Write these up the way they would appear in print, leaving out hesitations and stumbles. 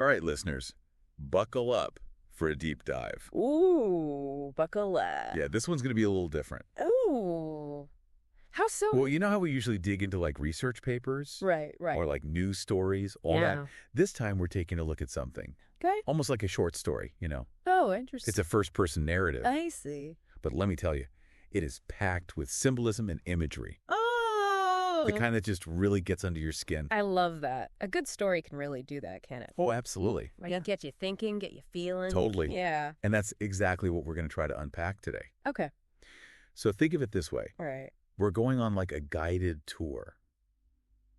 All right, listeners, buckle up for a deep dive. Ooh, buckle up. Yeah, this one's going to be a little different. Ooh. How so? Well, you know how we usually dig into like research papers? Right. Or like news stories, all that? Yeah. This time we're taking a look at something. Okay. Almost like a short story, you know? Oh, interesting. It's a first-person narrative. I see. But let me tell you, it is packed with symbolism and imagery. Oh. The kind that just really gets under your skin. I love that. A good story can really do that, can it? Oh, absolutely. Like get you thinking, get you feeling. Totally. Yeah. And that's exactly what we're going to try to unpack today. Okay. So think of it this way. All right. We're going on like a guided tour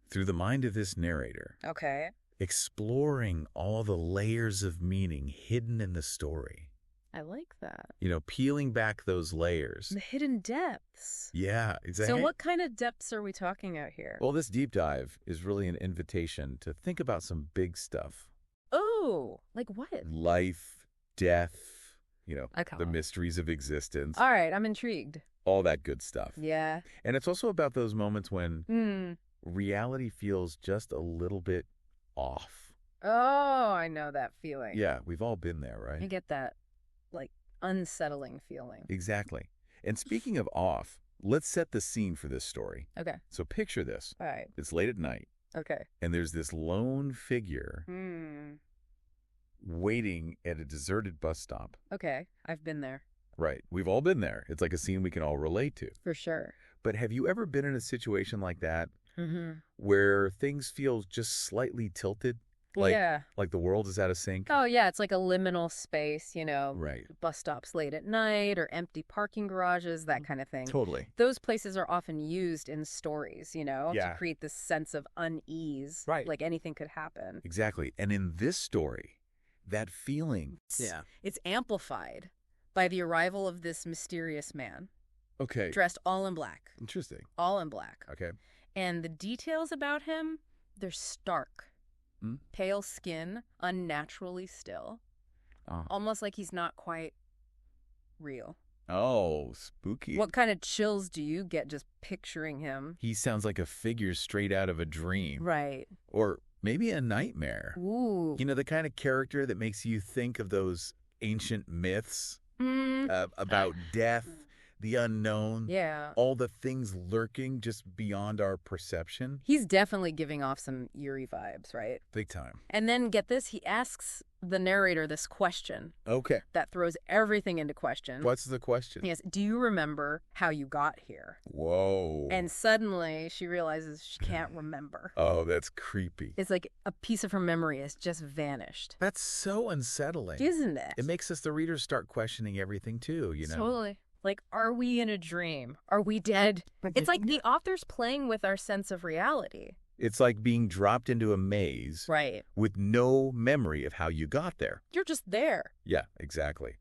through the mind of this narrator, Okay. exploring all the layers of meaning hidden in the story. I like that. You know, peeling back those layers. The hidden depths. Yeah, exactly. So what kind of depths are we talking out here? Well, this deep dive is really an invitation to think about some big stuff. Oh, like what? Life, death, you know, Okay. the mysteries of existence, All right, I'm intrigued. all that good stuff. Yeah. And it's also about those moments when reality feels just a little bit off. Oh, I know that feeling. Yeah, we've all been there, I right? get that, like, unsettling feeling. Exactly. And speaking of off, let's set the scene for this story. Okay. So picture this. All right. It's late at night, Okay. and there's this lone figure waiting at a deserted bus stop. Okay. I've been there. Right. We've all been there. It's like a scene we can all relate to. For sure. But have you ever been in a situation like that Mm-hmm. where things feel just slightly tilted? Yeah. Like the world is out of sync? Oh, yeah. It's like a liminal space, you know, Right. bus stops late at night or empty parking garages, that kind of thing. Totally. Those places are often used in stories, you know, Yeah. to create this sense of unease. Right. Like anything could happen. Exactly. And in this story, that feeling. It's amplified by the arrival of this mysterious man, Okay. dressed all in black. Interesting. All in black. Okay. And the details about him, they're stark. Hmm? Pale skin, unnaturally still. Oh. Almost like he's not quite real. Oh, spooky. What kind of chills do you get just picturing him? He sounds like a figure straight out of a dream. Right. Or maybe a nightmare. Ooh. You know, the kind of character that makes you think of those ancient myths about death, the unknown, Yeah. all the things lurking just beyond our perception. He's definitely giving off some eerie vibes, right? Big time. And then get this, he asks the narrator this question Okay. that throws everything into question. What's the question? Yes, do you remember how you got here? Whoa. And suddenly she realizes she can't remember. Oh, that's creepy. It's like a piece of her memory has just vanished. That's so unsettling. Isn't it? It makes us, the readers, start questioning everything too, you know? Totally. Like, are we in a dream? Are we dead? It's like the author's playing with our sense of reality. It's like being dropped into a maze Right. with no memory of how you got there. You're just there. Yeah, exactly.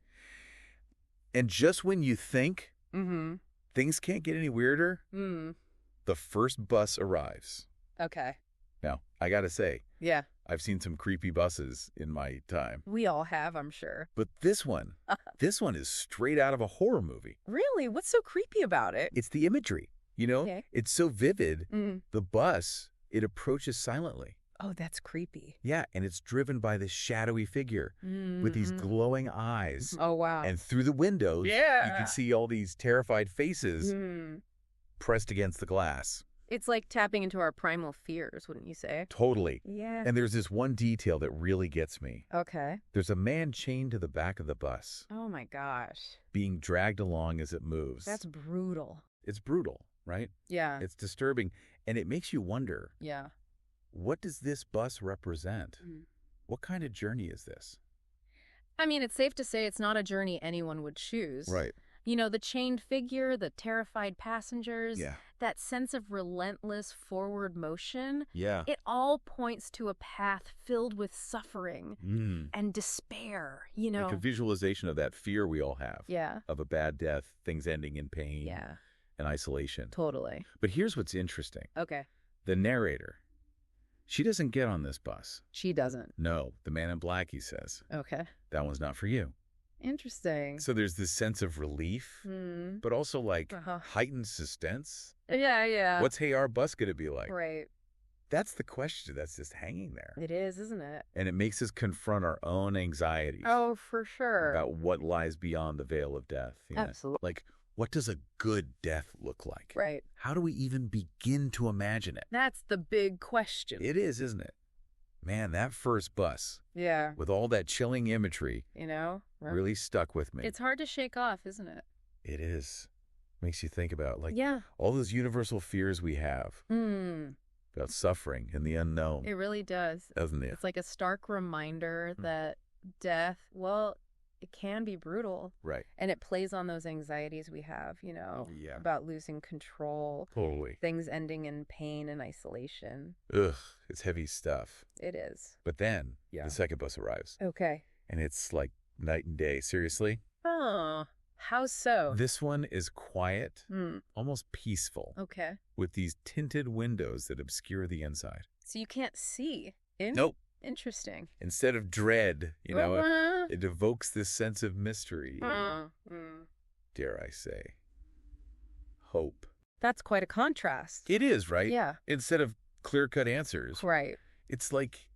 And just when you think things can't get any weirder, the first bus arrives. Okay. Now, I gotta say, Yeah. I've seen some creepy buses in my time. We all have, I'm sure. But this one is straight out of a horror movie. Really? What's so creepy about it? It's the imagery, you know? Okay. It's so vivid. The bus, it approaches silently. Oh, that's creepy. Yeah, and it's driven by this shadowy figure with these glowing eyes. Oh, wow. And through the windows, you can see all these terrified faces pressed against the glass. It's like tapping into our primal fears, wouldn't you say? Totally. Yeah. And there's this one detail that really gets me. Okay. There's a man chained to the back of the bus, Oh, my gosh. being dragged along as it moves. That's brutal. It's brutal, right? Yeah. It's disturbing, and it makes you wonder, Yeah. what does this bus represent? What kind of journey is this? I mean, it's safe to say it's not a journey anyone would choose. Right. You know, the chained figure, the terrified passengers, Yeah. that sense of relentless forward motion, Yeah. it all points to a path filled with suffering and despair, you know? Like a visualization of that fear we all have. Yeah. Of a bad death, things ending in pain Yeah. and isolation. Totally. But here's what's interesting. Okay. The narrator, she doesn't get on this bus. She doesn't. No, the man in black, he says, Okay. that one's not for you. Interesting. So there's this sense of relief, but also like heightened suspense. Yeah, yeah. What's Hey Our Bus going to be like? Right. That's the question that's just hanging there. It is, isn't it? And it makes us confront our own anxieties. Oh, for sure. About what lies beyond the veil of death. Absolutely. Like, what does a good death look like? Right. How do we even begin to imagine it? That's the big question. It is, isn't it? Man, that first bus. Yeah. With all that chilling imagery. Really stuck with me. It's hard to shake off, isn't it? It is. Makes you think about, all those universal fears we have. About suffering and the unknown. It really does. Doesn't it? It's like a stark reminder that death, it can be brutal. Right. And it plays on those anxieties we have, about losing control. Totally. Things ending in pain and isolation. Ugh, it's heavy stuff. It is. But then, the second bus arrives. Okay. And it's like night and day. Seriously? Oh, how so? This one is quiet, almost peaceful. Okay. With these tinted windows that obscure the inside. So you can't see? Nope. Interesting. Instead of dread, it evokes this sense of mystery. Dare I say, hope. That's quite a contrast. It is, right? Yeah. Instead of clear-cut answers. Right. It's like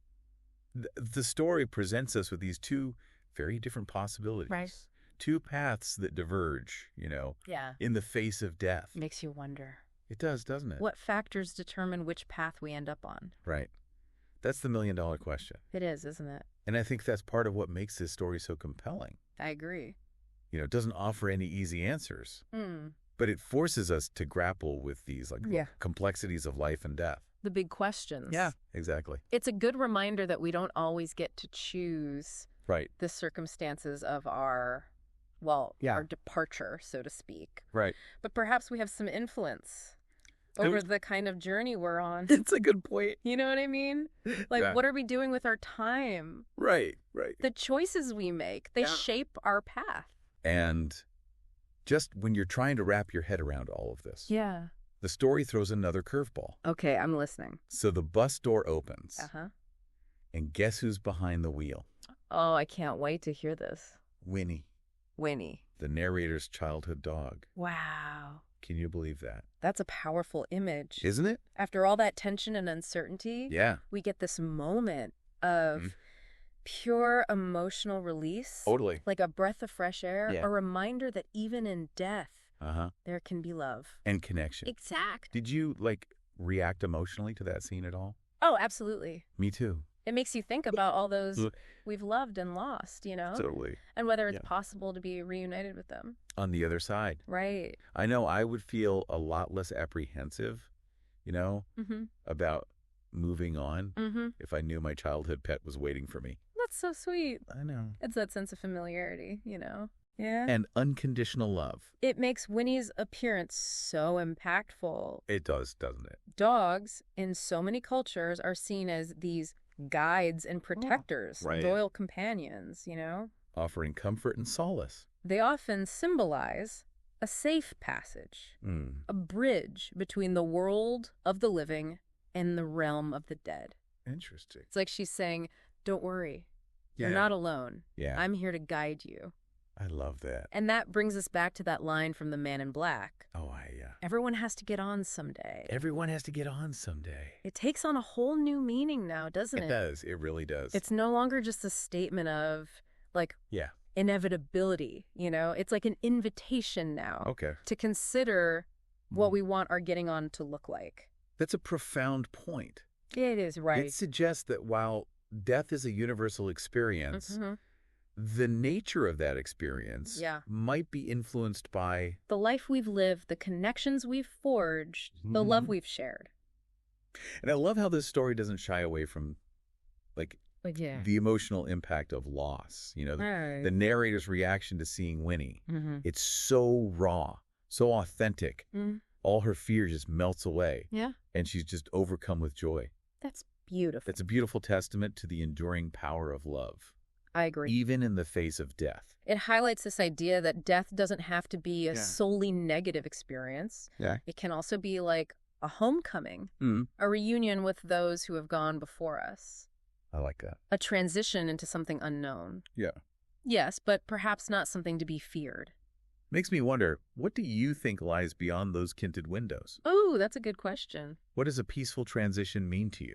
the story presents us with these two very different possibilities. Right. Two paths that diverge, in the face of death. Makes you wonder. It does, doesn't it? What factors determine which path we end up on? Right. That's the million-dollar question. It is, isn't it? And I think that's part of what makes this story so compelling. I agree. It doesn't offer any easy answers, but it forces us to grapple with these complexities of life and death. The big questions. Yeah, exactly. It's a good reminder that we don't always get to choose the circumstances of our departure, so to speak. Right. But perhaps we have some influence over the kind of journey we're on. It's a good point. You know what I mean? What are we doing with our time? Right. The choices we make, they shape our path. And just when you're trying to wrap your head around all of this, the story throws another curveball. Okay, I'm listening. So the bus door opens. Uh-huh. And guess who's behind the wheel? Oh, I can't wait to hear this. Winnie. The narrator's childhood dog. Wow. Can you believe that? That's a powerful image. Isn't it? After all that tension and uncertainty, we get this moment of pure emotional release. Totally. Like a breath of fresh air, a reminder that even in death, there can be love. And connection. Exact. Did you, react emotionally to that scene at all? Oh, absolutely. Me too. It makes you think about all those we've loved and lost, Totally. And whether it's possible to be reunited with them. On the other side. Right. I know I would feel a lot less apprehensive, about moving on if I knew my childhood pet was waiting for me. That's so sweet. I know. It's that sense of familiarity, Yeah. And unconditional love. It makes Winnie's appearance so impactful. It does, doesn't it? Dogs, in so many cultures, are seen as these guides and protectors, loyal companions, Offering comfort and solace. They often symbolize a safe passage, a bridge between the world of the living and the realm of the dead. Interesting. It's like she's saying, don't worry. You're not alone. Yeah. I'm here to guide you. I love that. And that brings us back to that line from The Man in Black. Oh, Everyone has to get on someday. Everyone has to get on someday. It takes on a whole new meaning now, doesn't it? It does. It really does. It's no longer just a statement of, inevitability, It's like an invitation now to consider what we want our getting on to look like. That's a profound point. It is, right. It suggests that while death is a universal experience, the nature of that experience might be influenced by the life we've lived, the connections we've forged, the love we've shared. And I love how this story doesn't shy away from the emotional impact of loss. The narrator's reaction to seeing Winnie. It's so raw, so authentic. All her fear just melts away. Yeah. And she's just overcome with joy. That's beautiful. That's a beautiful testament to the enduring power of love. I agree. Even in the face of death. It highlights this idea that death doesn't have to be a solely negative experience. Yeah. It can also be like a homecoming, a reunion with those who have gone before us. I like that. A transition into something unknown. Yeah. Yes, but perhaps not something to be feared. Makes me wonder, what do you think lies beyond those tinted windows? Oh, that's a good question. What does a peaceful transition mean to you?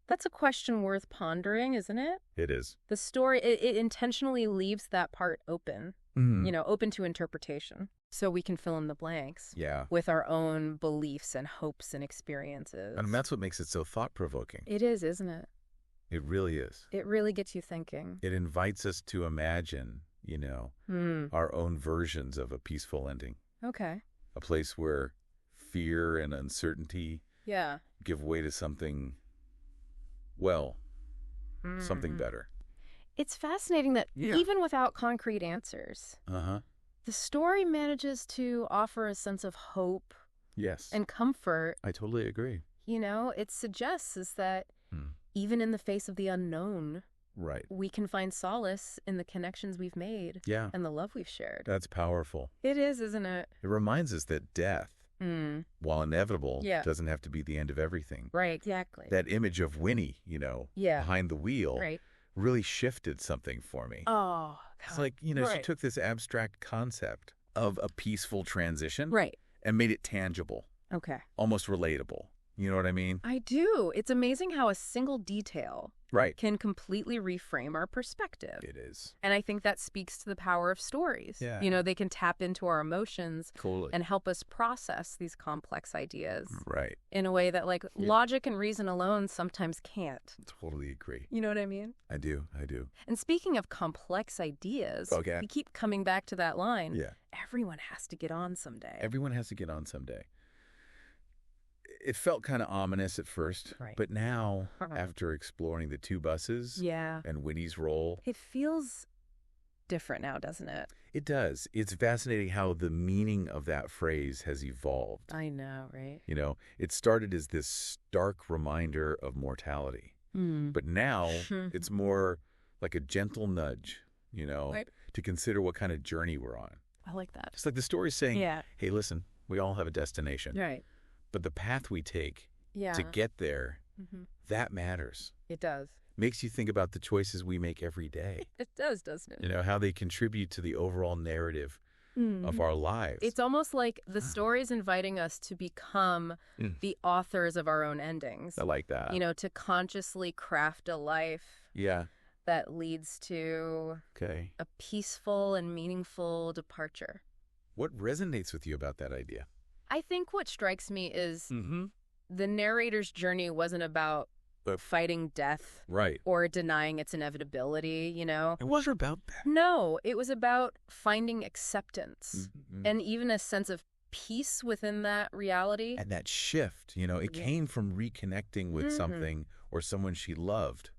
That's a question worth pondering, isn't it? It is. The story, it intentionally leaves that part open, open to interpretation. So we can fill in the blanks with our own beliefs and hopes and experiences. And that's what makes it so thought-provoking. It is, isn't it? It really is. It really gets you thinking. It invites us to imagine, our own versions of a peaceful ending. Okay. A place where fear and uncertainty give way to something, something better. It's fascinating that even without concrete answers, the story manages to offer a sense of hope and comfort. I totally agree. It suggests is that even in the face of the unknown, we can find solace in the connections we've made and the love we've shared. That's powerful. It is, isn't it? It reminds us that death, while inevitable, doesn't have to be the end of everything. Right, exactly. That image of Winnie, behind the wheel, really shifted something for me. Oh, God. It's like, she took this abstract concept of a peaceful transition right. and made it tangible. Okay. Almost relatable. You know what I mean? I do. It's amazing how a single detail can completely reframe our perspective. It is. And I think that speaks to the power of stories. Yeah. They can tap into our emotions and help us process these complex ideas. Right. In a way that, logic and reason alone sometimes can't. Totally agree. You know what I mean? I do. And speaking of complex ideas, we keep coming back to that line. Yeah. Everyone has to get on someday. Everyone has to get on someday. It felt kind of ominous at first, but now, after exploring the two buses and Winnie's role... It feels different now, doesn't it? It does. It's fascinating how the meaning of that phrase has evolved. I know, right? It started as this stark reminder of mortality. But now, it's more like a gentle nudge, to consider what kind of journey we're on. I like that. It's like the story's saying, hey, listen, we all have a destination. Right. But the path we take to get there, that matters. It does. Makes you think about the choices we make every day. It does, doesn't it? How they contribute to the overall narrative of our lives. It's almost like the story's inviting us to become the authors of our own endings. I like that. To consciously craft a life that leads to a peaceful and meaningful departure. What resonates with you about that idea? I think what strikes me is the narrator's journey wasn't about fighting death or denying its inevitability, It wasn't about that. No, it was about finding acceptance and even a sense of peace within that reality. And that shift, it came from reconnecting with something or someone she loved.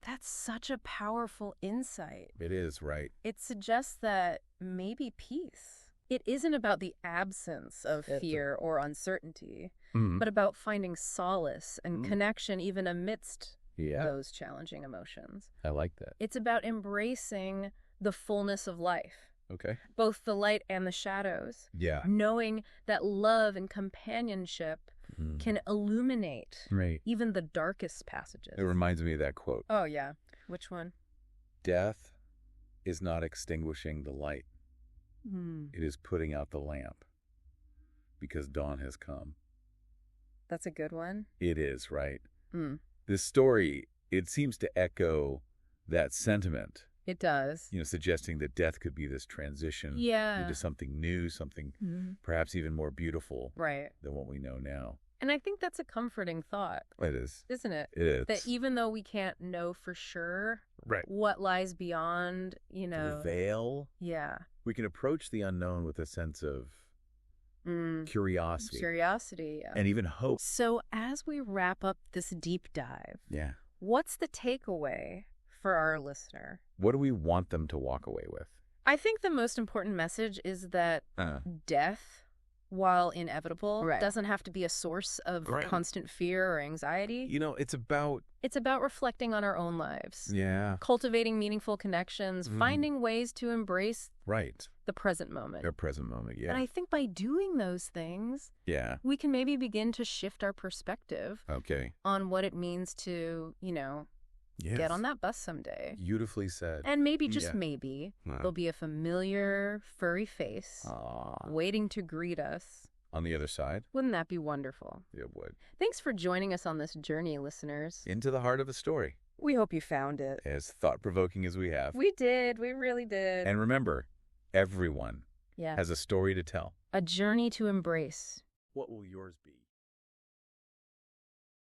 That's such a powerful insight. It is, right? It suggests that maybe peace. It isn't about the absence of fear or uncertainty, but about finding solace and connection even amidst those challenging emotions. I like that. It's about embracing the fullness of life. Okay. Both the light and the shadows. Yeah. Knowing that love and companionship can illuminate even the darkest passages. It reminds me of that quote. Oh, yeah. Which one? Death is not extinguishing the light. It is putting out the lamp because dawn has come. That's a good one. It is, right? This story, it seems to echo that sentiment. It does. Suggesting that death could be this transition into something new, something perhaps even more beautiful than what we know now. And I think that's a comforting thought. It is. Isn't it? It is. That even though we can't know for sure what lies beyond, the veil. Yeah. We can approach the unknown with a sense of curiosity. Curiosity, And even hope. So as we wrap up this deep dive, what's the takeaway for our listener? What do we want them to walk away with? I think the most important message is that death, while inevitable, doesn't have to be a source of constant fear or anxiety. It's about reflecting on our own lives. Yeah. Cultivating meaningful connections, finding ways to embrace the present moment. The present moment, yeah. And I think by doing those things, we can maybe begin to shift our perspective on what it means to, get on that bus someday. Beautifully said. And maybe, just maybe, there'll be a familiar furry face waiting to greet us. On the other side? Wouldn't that be wonderful? It would. Thanks for joining us on this journey, listeners. Into the heart of a story. We hope you found it as thought-provoking as we have. We did. We really did. And remember, everyone has a story to tell. A journey to embrace. What will yours be?